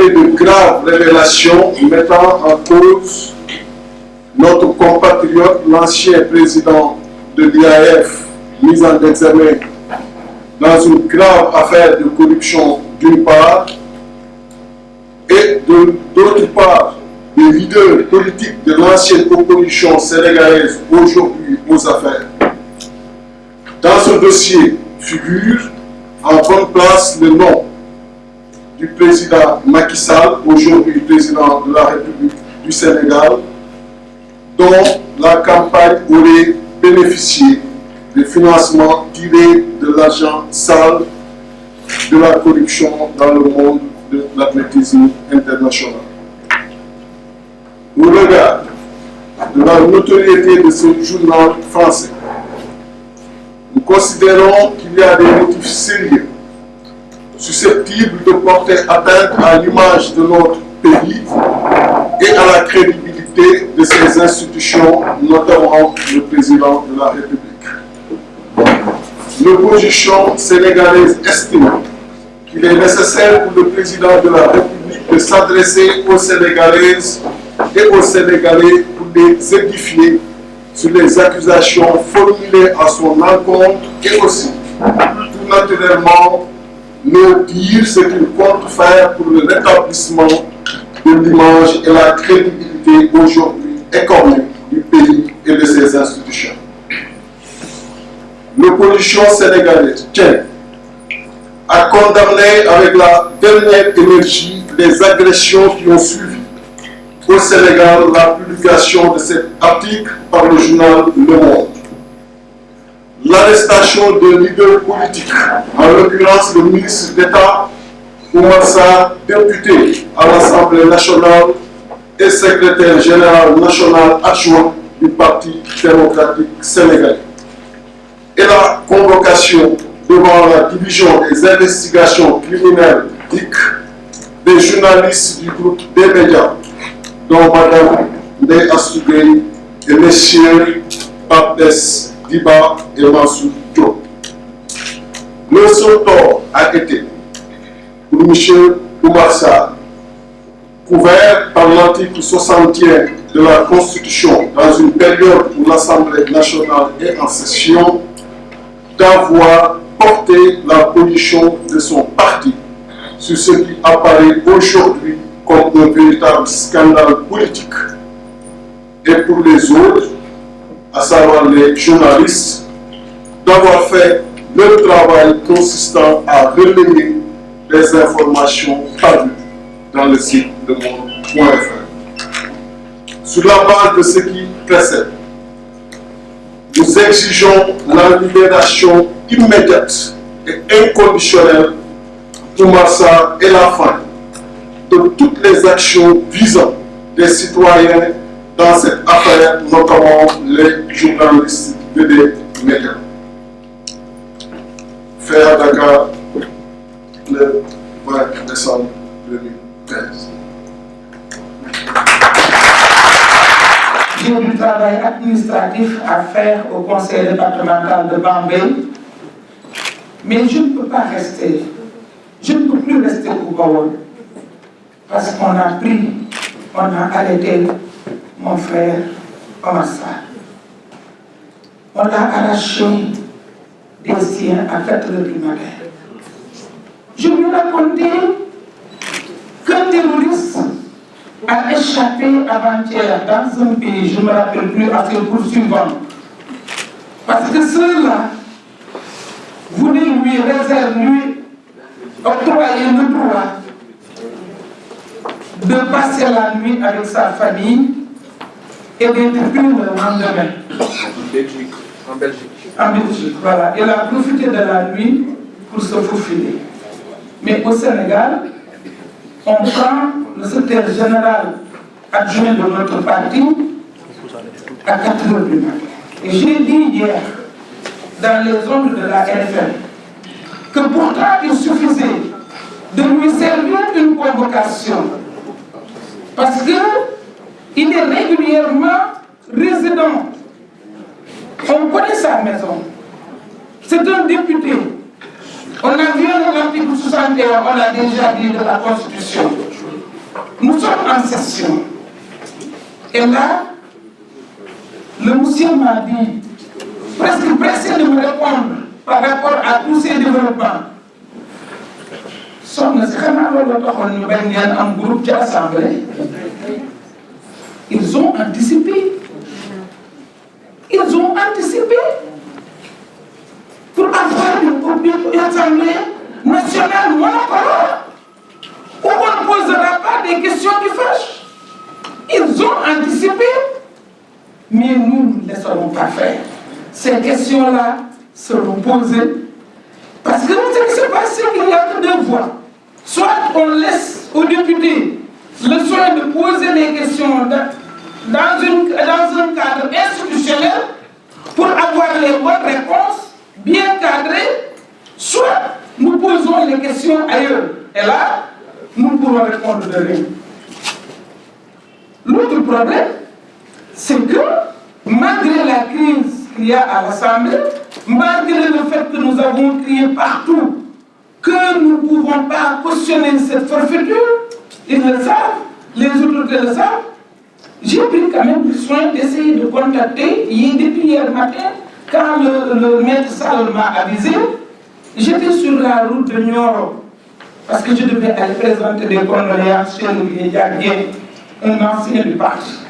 fait de graves révélations mettant en cause notre compatriote, l'ancien président de l'IAF, mis en examen dans une grave affaire de corruption d'une part, et d'autre part, les leaders politiques de l'ancienne opposition sénégalaise aujourd'hui aux affaires. Dans ce dossier figure en bonne place le nom du président Macky Sall, aujourd'hui président de la République du Sénégal, dont la campagne aurait bénéficié des financements tirés de l'argent sale de la corruption dans le monde de l'athlétisme international. Au regard de la notoriété de ce journal français, nous considérons qu'il y a des motifs sérieux susceptibles de porter atteinte à l'image de notre pays et à la crédibilité de ses institutions, notamment le président de la République. L'opposition sénégalaise estime qu'il est nécessaire pour le président de la République de s'adresser aux Sénégalaises et aux Sénégalais pour les édifier sur les accusations formulées à son encontre et aussi, tout naturellement, nous dire ce qu'il compte faire pour le rétablissement de l'image et la crédibilité aujourd'hui écornée du pays et de ses institutions. L'opposition sénégalaise tient à condamner avec la dernière énergie les agressions qui ont suivi au Sénégal la publication de cet article par le journal Le Monde. L'arrestation de leaders politiques, en l'occurrence le ministre d'État Oumar Sarr, député à l'Assemblée nationale et secrétaire général national adjoint du Parti démocratique sénégalais, et la convocation devant la division des investigations criminelles DIC des journalistes du groupe des médias, dont Mme Ndeye Astou Gueye et messieurs Pape Dess Diba et Mansour Diop. Le seul tort a été pour M. Oumar Sarr, couvert par l'article 61 de la Constitution dans une période où l'Assemblée nationale est en session, d'avoir porté la position de son parti sur ce qui apparaît aujourd'hui comme un véritable scandale politique. Et pour les autres, à savoir les journalistes, d'avoir fait leur travail consistant à relayer les informations parues dans le site de monde.fr. Sur la base de ce qui précède, nous exigeons la libération immédiate et inconditionnelle d'Oumar Sarr et la fin de toutes les actions visant des citoyens dans cette affaire, notamment les journalistes de des médias. Fait à Dakar le 20 décembre 2013. J'ai du travail administratif à faire au conseil départemental de Bambey, mais je ne peux pas rester, je ne peux plus rester au Bawol, parce qu'on a arrêté mon frère Oumar Sarr. On l'a arraché des siens à 4 heures du matin. Je lui racontais qu'un terroriste a échappé avant-hier dans un pays, je ne me rappelle plus, à ses poursuivants. Parce que ceux-là voulaient lui réserver, lui octroyer le droit de passer la nuit avec sa famille et d'être pris le lendemain. En Belgique. En Belgique, voilà. Il a profité de la nuit pour se faufiler. Mais au Sénégal, on prend le secrétaire général adjoint de notre parti à 4 heures du matin. Et j'ai dit hier, dans les ondes de la RFM, que pourtant il suffisait de lui servir une convocation. Parce qu'il est régulièrement résident. On connaît sa maison. C'est un député. On a violé l'article 61, on a déjà dit de la Constitution. en session. Et là, le monsieur m'a dit, presque pressé de me répondre par rapport à tous ces développements. Un groupe qui a assemblé. Ils ont anticipé. Ils ont anticipé pour avoir une assemblée nationale monocolore où on ne posera pas des questions qui fâchent. Ils ont anticipé, mais nous ne laisserons pas faire. Ces questions-là seront posées parce que ce qui se passe, c'est qu'il n'y a que deux voies. Soit on laisse aux députés le soin de poser les questions dans un cadre institutionnel pour avoir les bonnes réponses bien cadrées, soit nous posons les questions ailleurs. Et là, nous pourrons répondre de rien. L'autre problème, c'est que malgré la crise qu'il y a à l'Assemblée, malgré le fait que nous avons crié partout que nous ne pouvons pas cautionner cette forfaiture, ils le savent, les autorités le savent, j'ai pris quand même le soin d'essayer de contacter, depuis hier matin, quand le maître Sall m'a avisé, j'étais sur la route de Nioro, parce que je devais aller présenter des condoléances chez Olivier Diagué, un ancien du parti.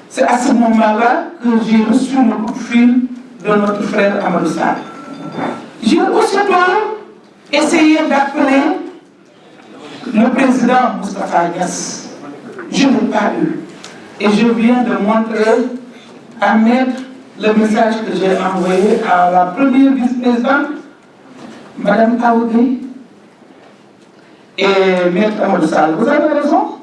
C'est à ce moment-là que j'ai reçu le coup de fil de notre frère Amadou Sall. J'ai aussitôt essayé d'appeler le président Moustapha Niasse. Je n'ai pas eu. Et je viens de montrer à Maître le message que j'ai envoyé à la première vice-présidente, Mme Aoudé, et Maître Amadou Sall. Vous avez raison,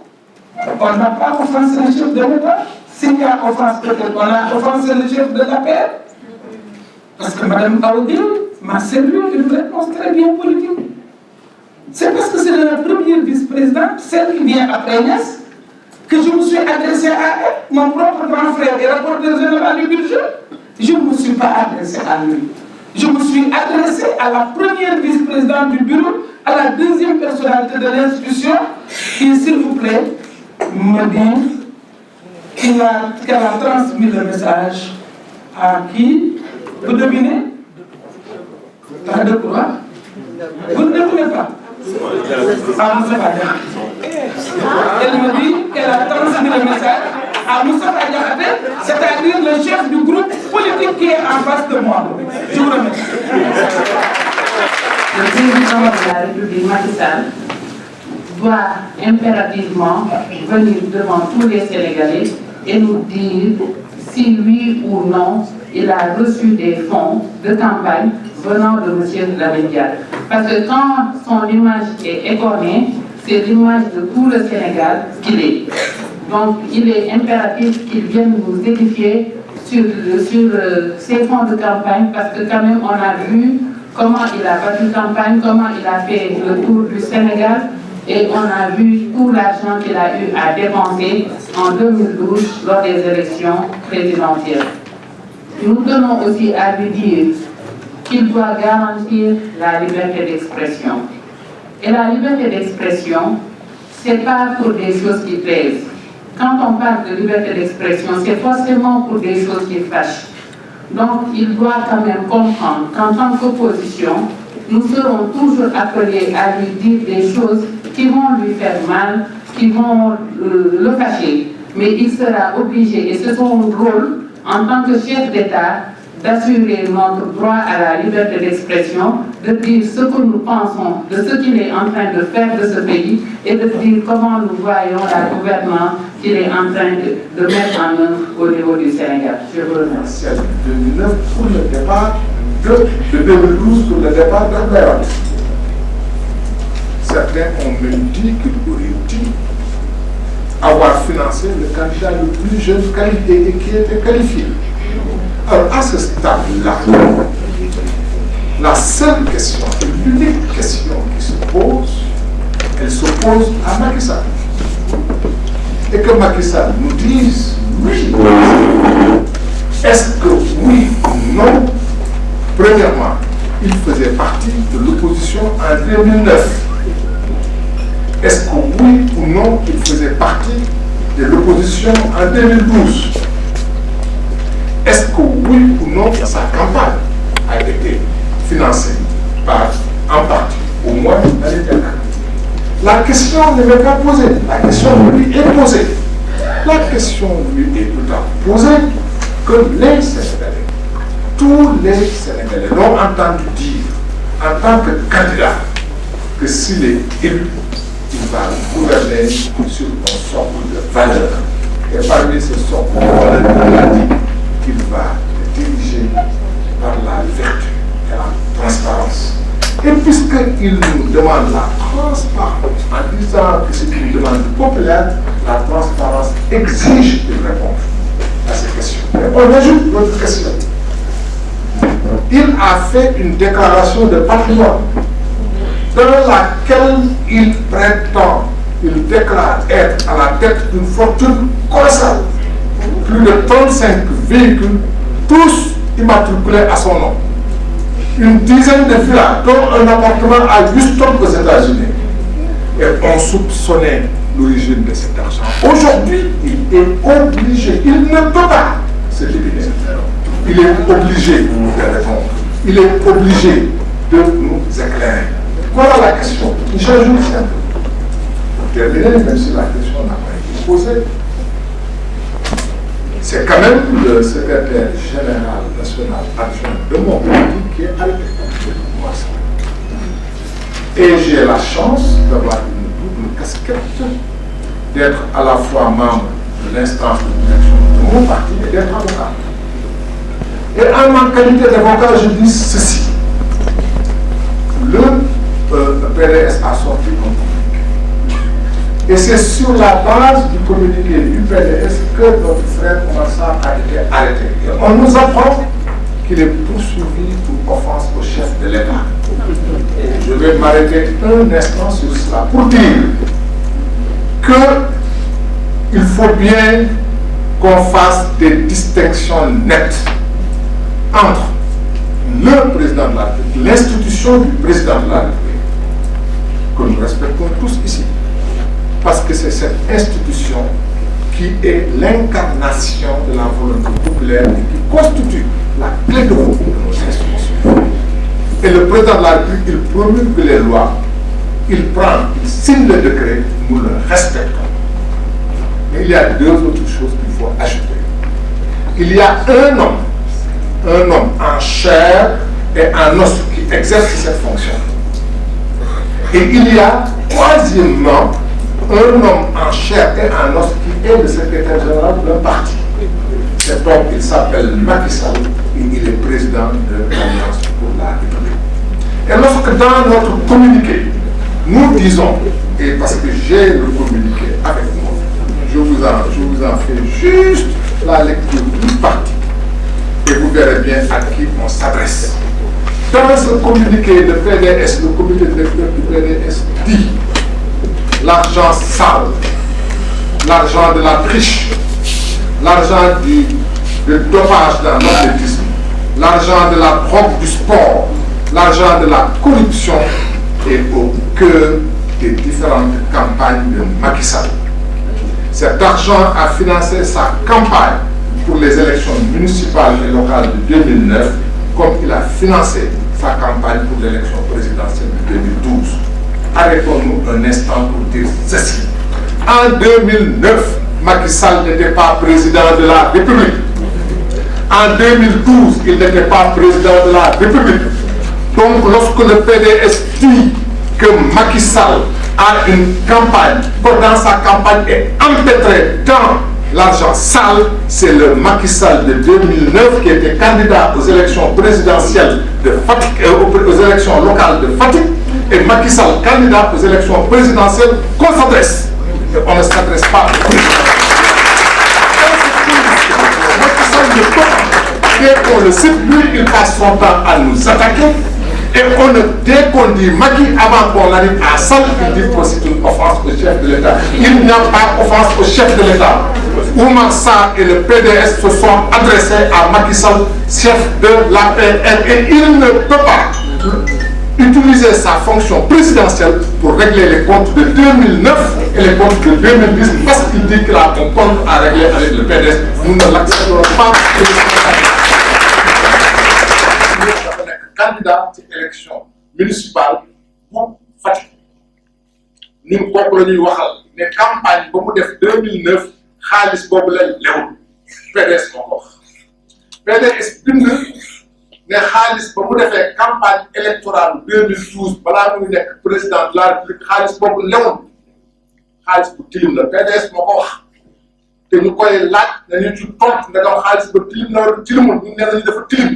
on n'a pas offensé le chef de l'État. S'il y a offense, peut-être on a offensé le chef de la paix. Parce que Mme Aoudé m'a servi d'une réponse très bien politique. C'est parce que c'est la première vice-présidente, celle qui vient après Niasse, que je me suis adressé à elle, mon propre grand frère et rapporteur général du budget. Je ne me suis pas adressé à lui. Je me suis adressé à la première vice-présidente du bureau, à la deuxième personnalité de l'institution, qui, s'il vous plaît, me dit qu'elle a transmis le message à qui? Vous devinez? Pas de quoi? Vous ne devinez pas? À Moustapha Diakhaté. Elle me dit qu'elle a transmis le message à Moustapha Diakhaté, c'est-à-dire le chef du groupe politique qui est en face de moi. Je vous remercie. Le président de la République, Macky Sall, doit impérativement venir devant tous les Sénégalais et nous dire si oui ou non il a reçu des fonds de campagne venant de M. Lamine Diack. Parce que quand son image est écornée, c'est l'image de tout le Sénégal qu'il est. Donc il est impératif qu'il vienne nous édifier sur ces fonds de campagne, parce que quand même on a vu comment il a battu campagne, comment il a fait le tour du Sénégal, et on a vu tout l'argent qu'il a eu à dépenser en 2012 lors des élections présidentielles. Nous tenons aussi à lui dire qu'il doit garantir la liberté d'expression. Et la liberté d'expression, ce n'est pas pour des choses qui plaisent. Quand on parle de liberté d'expression, c'est forcément pour des choses qui fâchent. Donc, il doit quand même comprendre qu'en tant qu'opposition, nous serons toujours appelés à lui dire des choses qui vont lui faire mal, qui vont le fâcher. Mais il sera obligé, et c'est son rôle, en tant que chef d'État, d'assurer notre droit à la liberté d'expression, de dire ce que nous pensons de ce qu'il est en train de faire de ce pays et de dire comment nous voyons la gouvernance qu'il est en train de mettre en œuvre au niveau du Sénégal. Je vous remercie. 2009 pour le départ de 2012 pour le départ d'Abdoulaye Wade. Certains ont même dit qu'il aurait dû avoir financé le candidat le plus jeune qualifié et qui était qualifié. Alors à ce stade-là, la seule question, l'unique question qui se pose, elle s'oppose à Macky Sall. Et que Macky Sall nous dise oui. Est-ce que oui ou non, premièrement, il faisait partie de l'opposition en 2009. Est-ce que oui ou ou non il faisait partie de l'opposition en 2012. Est-ce que oui ou non sa campagne a été financée par, en partie, au moins dans les terres? La question ne m'est pas posée, la question lui est posée. La question lui est tout à fait posée que les Sénégalais, tous les Sénégalais l'ont entendu dire en tant que candidat que s'il est élu, il va gouverner sur un socle de valeurs. Et parmi ces socles de valeurs, il a dit qu'il va diriger par la vertu et la transparence. Et puisqu'il nous demande la transparence, en disant que c'est une demande populaire, la transparence exige une réponse à ces questions. Et on ajoute d'autres questions. Il a fait une déclaration de patrimoine dans laquelle il prétend, il déclare être à la tête d'une fortune colossale. Plus de 35 véhicules, tous immatriculés à son nom. Une dizaine de villas, dont un appartement à Houston aux États-Unis. Et on soupçonnait l'origine de cet argent. Aujourd'hui, il est obligé, il ne peut pas se libérer. Il est obligé de répondre. Il est obligé de nous éclairer. Voilà la question. Je joue simple. Pour terminer, même si la question n'a pas été posée, c'est quand même le secrétaire général national adjoint de mon parti qui est arrêté. Et j'ai la chance d'avoir une double casquette, d'être à la fois membre de l'instance de direction de mon parti et d'être avocat. Et en ma qualité d'avocat, je dis ceci. Le PDS a sorti un communiqué. Et c'est sur la base du communiqué du PDS que notre frère Oumar Sarr a été arrêté. Et on nous apprend qu'il est poursuivi pour offense au chef de l'État. Je vais m'arrêter un instant sur cela pour dire qu'il faut bien qu'on fasse des distinctions nettes entre le président de la République, l'institution du président de la République, que nous respectons tous ici, parce que c'est cette institution qui est l'incarnation de la volonté populaire et qui constitue la clé de voûte de nos institutions. Et le président de la République, il promulgue les lois, il prend, il signe le décret, nous le respectons. Mais il y a deux autres choses qu'il faut ajouter. Il y a un homme en chair et en os qui exerce cette fonction. Et il y a, troisièmement, un homme en chair et en os qui est le secrétaire général d'un parti. Cet homme, il s'appelle Macky Sall et il est président de l'Alliance pour la République. Et lorsque dans notre communiqué, nous disons, et parce que j'ai le communiqué avec moi, je vous en fais juste la lecture d'une partie. Et vous verrez bien à qui on s'adresse. Dans ce communiqué de PDS, le comité directeur du PDS dit l'argent sale, l'argent de la triche, l'argent du dopage dans l'athlétisme, l'argent de la drogue du sport, l'argent de la corruption est au cœur des différentes campagnes de Macky Sall. Cet argent a financé sa campagne pour les élections municipales et locales de 2009, comme il a financé sa campagne pour l'élection présidentielle de 2012. Arrêtons-nous un instant pour dire ceci. En 2009, Macky Sall n'était pas président de la République. En 2012, il n'était pas président de la République. Donc, lorsque le PDS dit que Macky Sall a une campagne, que dans sa campagne est empêtré dans l'argent sale, c'est le Macky Sall de 2009 qui était candidat aux élections présidentielles de Fatick, aux élections locales de Fatick, et Macky Sall candidat aux élections présidentielles qu'on s'adresse. Et on ne s'adresse pas au président. Macky Sall ne peut pas. Dès qu'on le cite, lui, il passe son temps à nous attaquer. Et dès qu'on dit Macky, avant qu'on arrive à Sall, il dit que c'est une offense au chef de l'État. Il n'y a pas offense au chef de l'État. Oumar Sarr et le PDS se sont adressés à Macky Sall, chef de l'APR, et il ne peut pas utiliser sa fonction présidentielle pour régler les comptes de 2009 et les comptes de 2010 parce qu'il dit qu'il a un compte à régler avec le PDS. Nous ne l'accepterons pas. dafa nekk candidat ci élection municipale bu Fatick ñun kooku la ñuy waxal ne campagne ba mu def 2009 xaalis boobu la lewul PDS moo ko wax PDS bind ne xaalis ba mu defee campagne électorale 2012 balaa muy nekk président de la République xaalis boobu lewul xaalis bu tilim la PDS moo ko wax te ñu koy laaj nañu ci tontu ndegam xaalis ba tilim na wala tilimul ñu ne nañu dafa tilim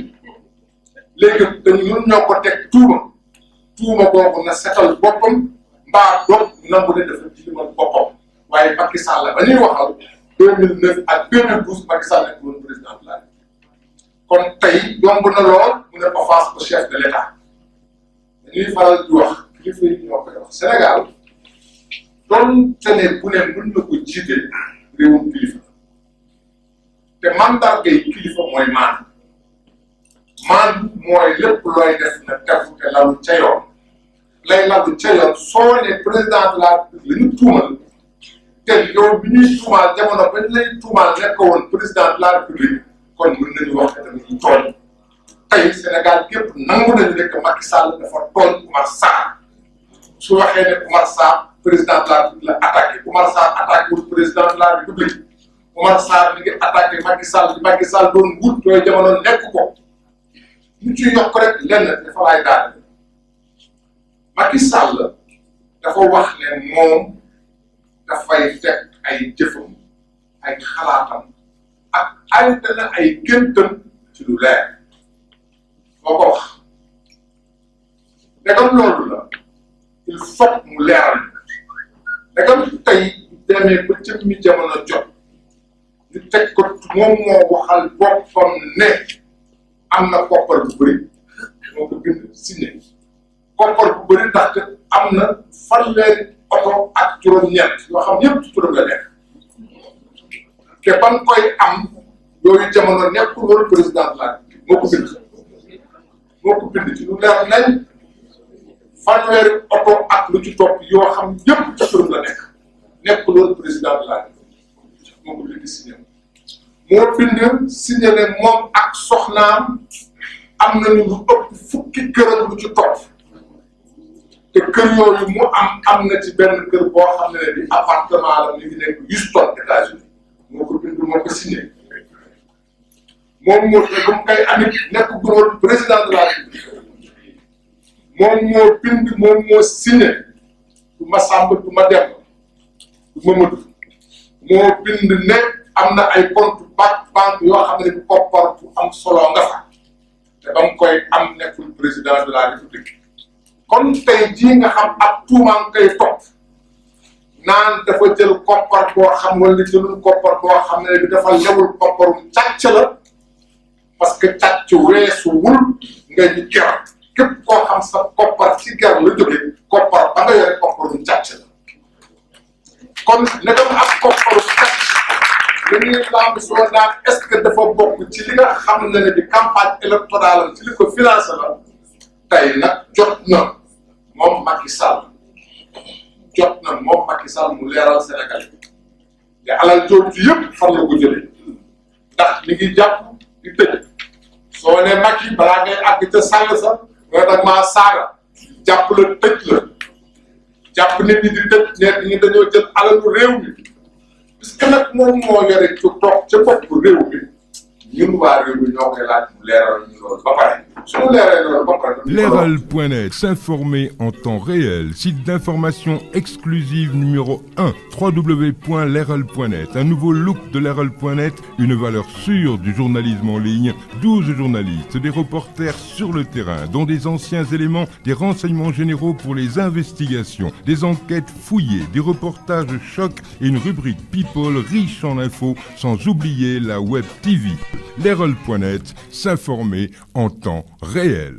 léegi dañu ñun ñoo ko teg tuuma boobu na setal boppam mbaa doog nangu ne dafa tilimal boppam waaye Macky Sall ba ñuy waxal 2009 ak 2012 Macky Sall nekk woon président de la République kon tey yomb na lool mu ne ko face au chef de l'État dañuy faral di wax kilifa yi ñoo koy wax Sénégal doon te ne bu ne mën na ko jiite réewum kilifa te mandargay kilifa mooy maan mooy lépp looy def na tegu te lalu ca yoon lay lalu ca yoon soo ne président de la République la ñu tuumal te yow bi ñuy tuumaal jamono ba ñu lay tuumaal nekk woon président de la République kon mën nañu wax ne tamit ñu tooñ tey Sénégal gépp nangu nañu ne que Macky Sall dafa tooñ Oumar Sarr su waxee ne Oumar Sarr président de la République la attaqué Oumar Sarr attaqué wul président de la République Oumar Sarr mi ngi attaqué Macky Sall doon wut yooyu jamono nekk ko ñu ciy yokk rek lenn dafa laay daal Macky Sall dafa wax ne moom dafay teg ay jëfam ay xalaatam ak ay géntam ci lu leer moo ko wax ndegam loolu la il faut mu leeral ndegam tey demee ba jëmmi jamono jot ñu teg ko moom moo waxal boppam ne am na koppar bu bëri moo ko bind signé koppar bu bëri ndaxte am na fanweeri oto ak juróom-ñeent yoo xam yëpp ci turam la nekk te ban koy am yooyu jamono nekkul woon président de la République moo ko bind ci lu leer nañ fanweeri oto ak lu ci topp yoo xam yëpp ci turam la nekkul woon président de la République moo ko bind signé moo bind signé ne moom ak soxnaam am nañu lu ëpp fukki kër ak lu ci topp te kër yooyu mu am na ci benn kër boo xam ne bi appartement la mi ngi nekk Houston États-Unis moo ko bind moo ko signé moom moo te ba mu koy amit nekk gu woon président de la République moom moo bind moom moo signé du ma Samba du ma Demba du Mamadou moo bind ne am na ay compte banque yoo xam ne koppar bu am solo nga fa te ba mu koy am nekkul président de la République kon tey jii nga xam ab tuumaan koy topp naan dafa jël koppar boo xam wala jëlul koppar boo xam ne bi dafa lewul kopparum càcc la parce que càcc weesuwul nga ñu ger képp koo xam sa koppar ci ger la jóge koppar ba nga yore kopparum càcc la kon ne dama ab kopparu càcc dañuy lamb soo naan est-ce que dafa bokk ci li nga xam ne bi campagne électorale ci li ko financé la tey nag jot na moom Macky Sall mu leeral Sénégal te alal jooju yëpp fan la ko jëlee ndax li ngi jàpp di tëj soo ne Macky balaa ngay àgg ca sàll sa nga nag maa saaga jàpp la tëj la jàpp nit ñi di tëj ne ñi dañoo jël alalu réew mi puisque nag moom moo yore ci toog ca bopp réew mi ñun waa réew mi ñoo koy laaj mu leeral ñu loolu ba pare suñu leeralee loolu ba pare. Leral.net, s'informer en temps réel, site d'information exclusive numéro 1, www.leral.net, un nouveau look de Leral.net, une valeur sûre du journalisme en ligne, 12 journalistes, des reporters sur le terrain, dont des anciens éléments, des renseignements généraux pour les investigations, des enquêtes fouillées, des reportages choc et une rubrique People riche en infos, sans oublier la Web TV. Leral.net, s'informer en temps réel.